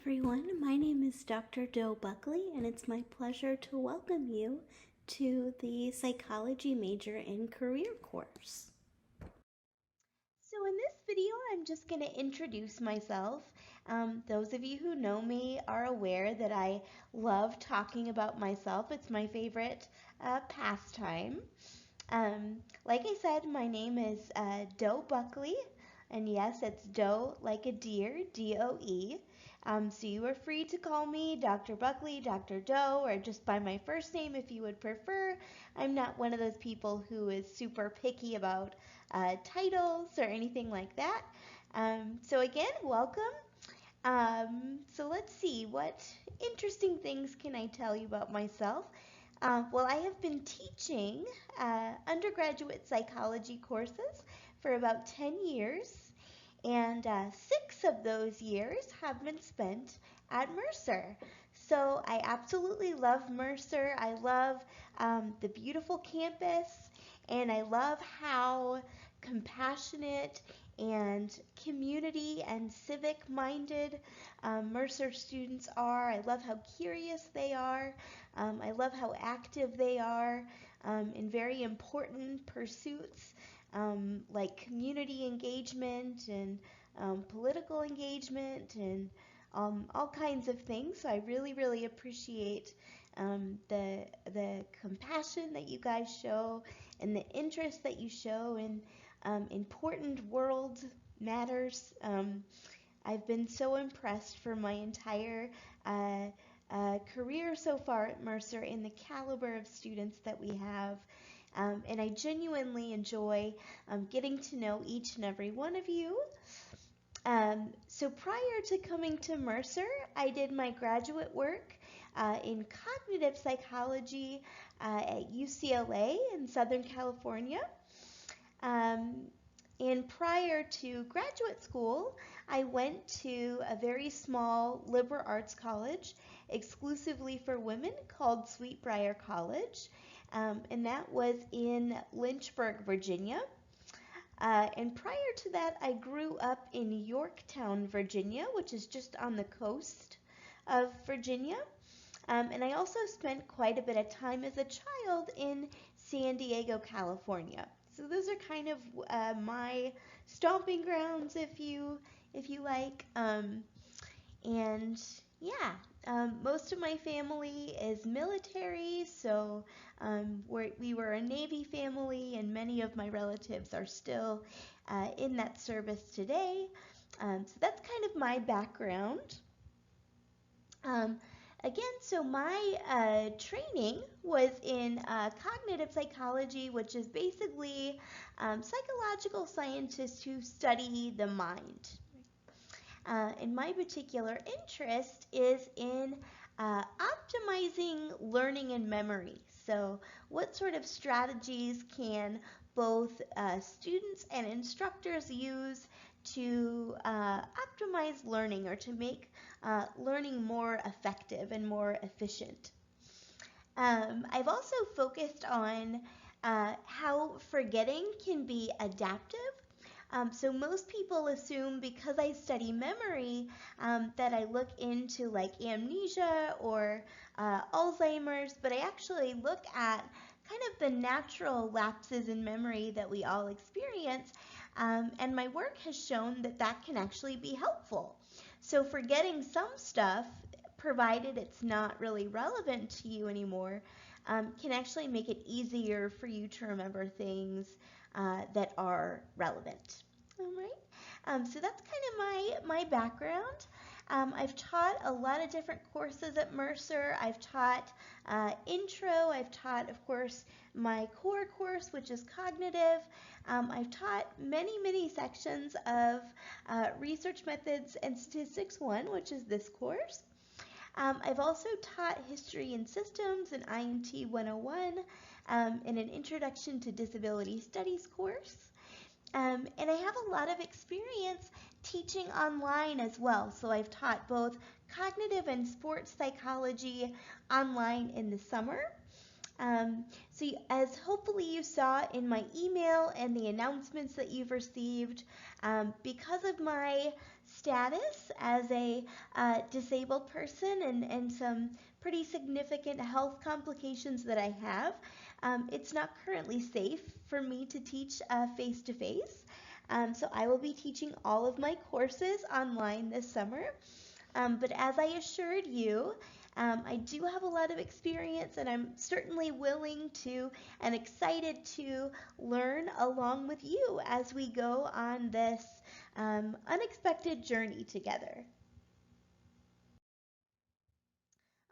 everyone. My name is Dr. Doe Buckley, and it's my pleasure to welcome you to the Psychology Major in Career course. So in this video, I'm just going to introduce myself. Those of you who know me are aware that I love talking about myself. It's my favorite pastime. Like I said, my name is Doe Buckley, and yes, it's Doe like a deer, D-O-E. So you are free to call me Dr. Buckley, Dr. Doe, or just by my first name if you would prefer. I'm not one of those people who is super picky about titles or anything like that. So again, welcome. So let's see, what interesting things can I tell you about myself? Well, I have been teaching undergraduate psychology courses for about 10 years, and 6 of those years have been spent at Mercer. So I absolutely love Mercer. I love the beautiful campus, and I love how compassionate and community and civic minded Mercer students are. I love how curious they are. I love how active they are in very important pursuits like community engagement and political engagement and all kinds of things. So I really appreciate the compassion that you guys show and the interest that you show in important world matters. I've been so impressed for my entire career so far at Mercer in the caliber of students that we have. And I genuinely enjoy getting to know each and every one of you. So prior to coming to Mercer, I did my graduate work in cognitive psychology at UCLA in Southern California. And prior to graduate school, I went to a very small liberal arts college exclusively for women called Sweetbriar College, and that was in Lynchburg, Virginia. And prior to that, I grew up in Yorktown, Virginia, which is just on the coast of Virginia. And I also spent quite a bit of time as a child in San Diego, California. So those are kind of my stomping grounds, if you like. And yeah, most of my family is military, so we were a Navy family, and many of my relatives are still in that service today. So that's kind of my background. Again, so my training was in cognitive psychology, which is basically psychological scientists who study the mind. And my particular interest is in optimizing learning and memory. So what sort of strategies can both students and instructors use to optimize learning or to make learning more effective and more efficient. I've also focused on how forgetting can be adaptive. So most people assume because I study memory that I look into like amnesia or Alzheimer's, but I actually look at kind of the natural lapses in memory that we all experience. And my work has shown that that can actually be helpful. So forgetting some stuff, provided it's not really relevant to you anymore, can actually make it easier for you to remember things that are relevant. All right. So that's kind of my background. I've taught a lot of different courses at Mercer. I've taught intro. I've taught, of course, my core course, which is cognitive. I've taught many sections of Research Methods and Statistics 1, which is this course. I've also taught History and Systems and INT 101 in an Introduction to Disability Studies course. And I have a lot of experience teaching online as well. So I've taught both cognitive and sports psychology online in the summer. As hopefully you saw in my email and the announcements that you've received, because of my status as a disabled person and some pretty significant health complications that I have, it's not currently safe for me to teach face to face. So I will be teaching all of my courses online this summer. But as I assured you, I do have a lot of experience and I'm certainly willing to and excited to learn along with you as we go on this unexpected journey together.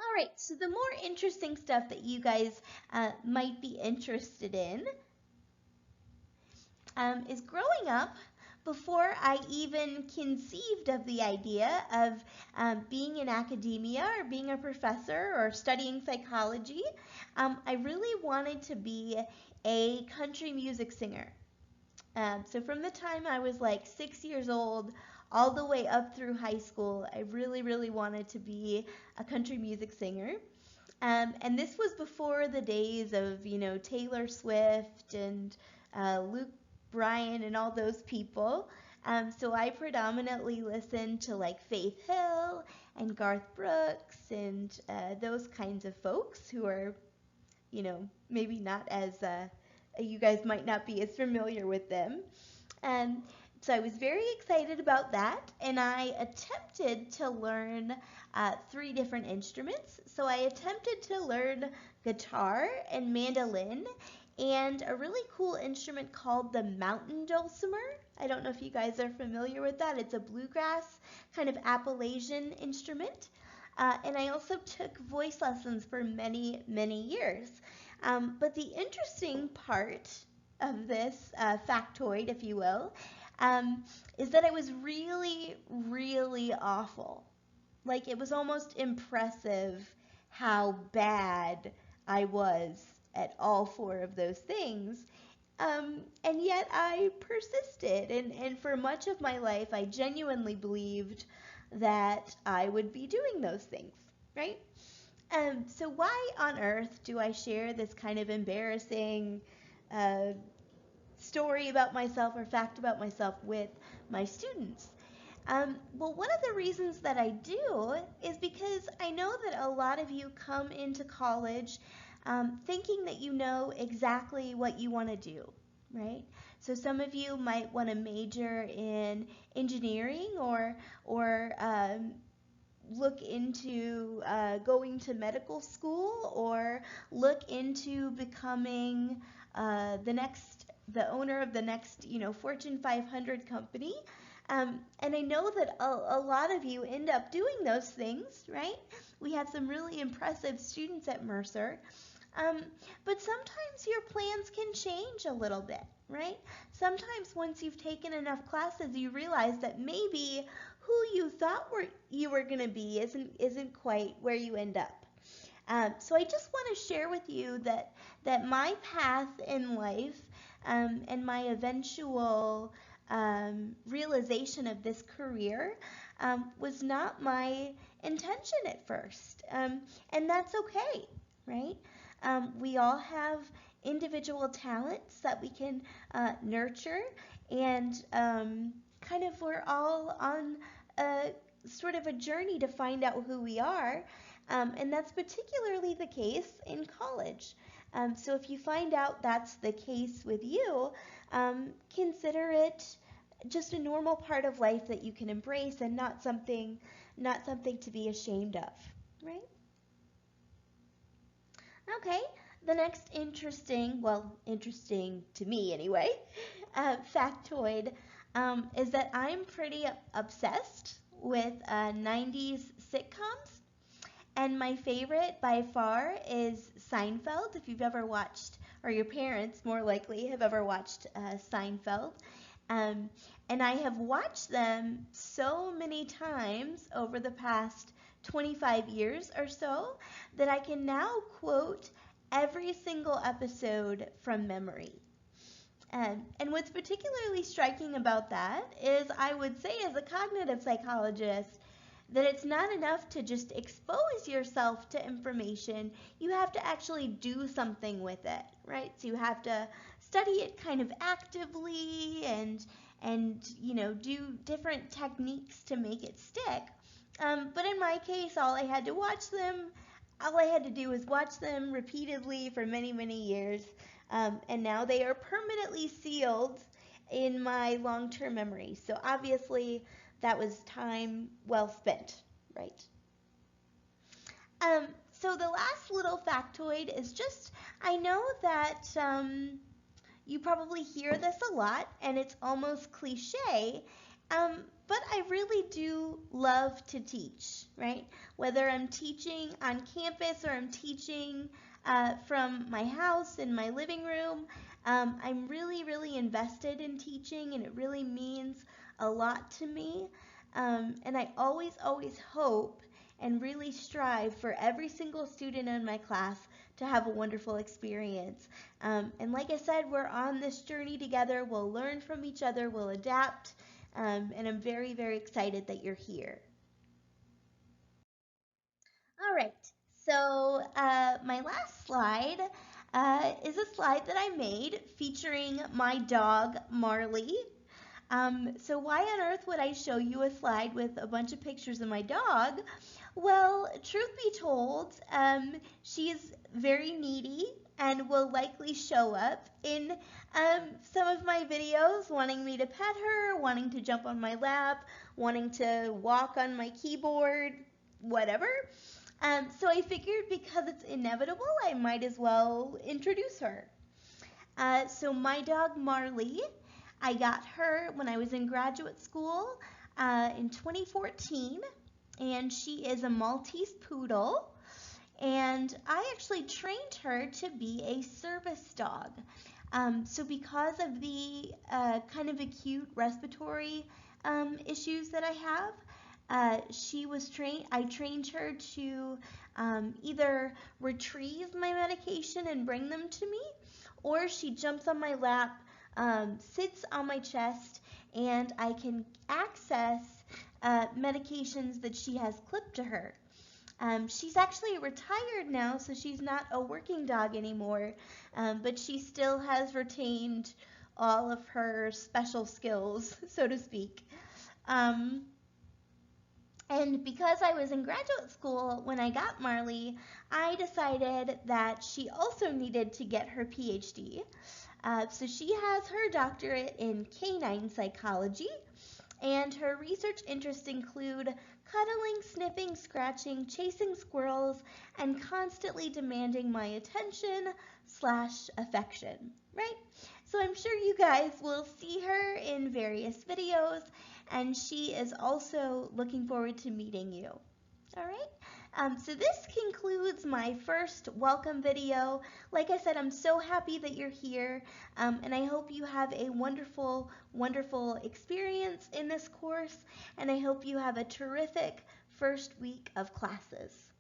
All right, so the more interesting stuff that you guys might be interested in is growing up. Before I even conceived of the idea of being in academia or being a professor or studying psychology, I really wanted to be a country music singer. So from the time I was like 6 years old all the way up through high school, I really, really wanted to be a country music singer. And this was before the days of, Taylor Swift and Luke Bryan and all those people. So I predominantly listened to like Faith Hill and Garth Brooks and those kinds of folks who are, maybe not as, you guys might not be as familiar with them. Um, so I was very excited about that, and I attempted to learn three different instruments. So I attempted to learn guitar and mandolin and a really cool instrument called the mountain dulcimer. I don't know if you guys are familiar with that. It's a bluegrass kind of Appalachian instrument. And I also took voice lessons for many, many years. But the interesting part of this factoid, if you will, is that I was really, really awful. Like, it was almost impressive how bad I was at all four of those things. And yet I persisted, and for much of my life, I genuinely believed that I would be doing those things, right? So why on earth do I share this kind of embarrassing uh, story about myself or fact about myself with my students? Well, one of the reasons that I do is because I know that a lot of you come into college thinking that you know exactly what you want to do, right? So some of you might want to major in engineering or look into going to medical school or look into becoming the owner of the next, Fortune 500 company. And I know that a lot of you end up doing those things, right? We have some really impressive students at Mercer. Um, but sometimes your plans can change a little bit, right? Sometimes once you've taken enough classes, you realize that maybe who you thought you were going to be isn't quite where you end up. So I just want to share with you that my path in life and my eventual realization of this career was not my intention at first, and that's okay, right? We all have individual talents that we can nurture, and kind of we're all on a sort of a journey to find out who we are, and that's particularly the case in college. So if you find out that's the case with you, consider it just a normal part of life that you can embrace and not something to be ashamed of, right? Okay, the next interesting to me anyway, factoid is that I'm pretty obsessed with 90s sitcoms. And my favorite by far is Seinfeld. If you've ever watched, or your parents more likely have ever watched Seinfeld. Um, and I have watched them so many times over the past 25 years or so that I can now quote every single episode from memory. And what's particularly striking about that is I would say, as a cognitive psychologist, that it's not enough to just expose yourself to information. You have to actually do something with it, right? So you have to study it kind of actively and do different techniques to make it stick. But in my case, all I had to do was watch them repeatedly for many, many years, and now they are permanently sealed in my long-term memory. So obviously, that was time well spent, right? So the last little factoid is just I know that you probably hear this a lot, and it's almost cliche, but I really do love to teach, right? Whether I'm teaching on campus or I'm teaching from my house in my living room, I'm really, really invested in teaching, and it really means a lot to me. And I always, always hope and really strive for every single student in my class to have a wonderful experience. And like I said, we're on this journey together. We'll learn from each other, we'll adapt, and I'm very, very excited that you're here. All right, so my last slide is a slide that I made featuring my dog, Marley. So why on earth would I show you a slide with a bunch of pictures of my dog? Well, truth be told, she's very needy and will likely show up in some of my videos, wanting me to pet her, wanting to jump on my lap, wanting to walk on my keyboard, whatever. So I figured because it's inevitable, I might as well introduce her. So my dog Marley, I got her when I was in graduate school in 2014, and she is a Maltese poodle. And I actually trained her to be a service dog. So because of the kind of acute respiratory issues that I have, I trained her to either retrieve my medication and bring them to me, or she jumps on my lap, sits on my chest, and I can access medications that she has clipped to her. She's actually retired now, so she's not a working dog anymore, but she still has retained all of her special skills, so to speak. Um, and because I was in graduate school when I got Marley, I decided that she also needed to get her PhD. So she has her doctorate in canine psychology, and her research interests include cuddling, sniffing, scratching, chasing squirrels, and constantly demanding my attention slash affection, right? So I'm sure you guys will see her in various videos, and she is also looking forward to meeting you. All right. So this concludes my first welcome video. Like I said, I'm so happy that you're here, and I hope you have a wonderful, wonderful experience in this course, and I hope you have a terrific first week of classes.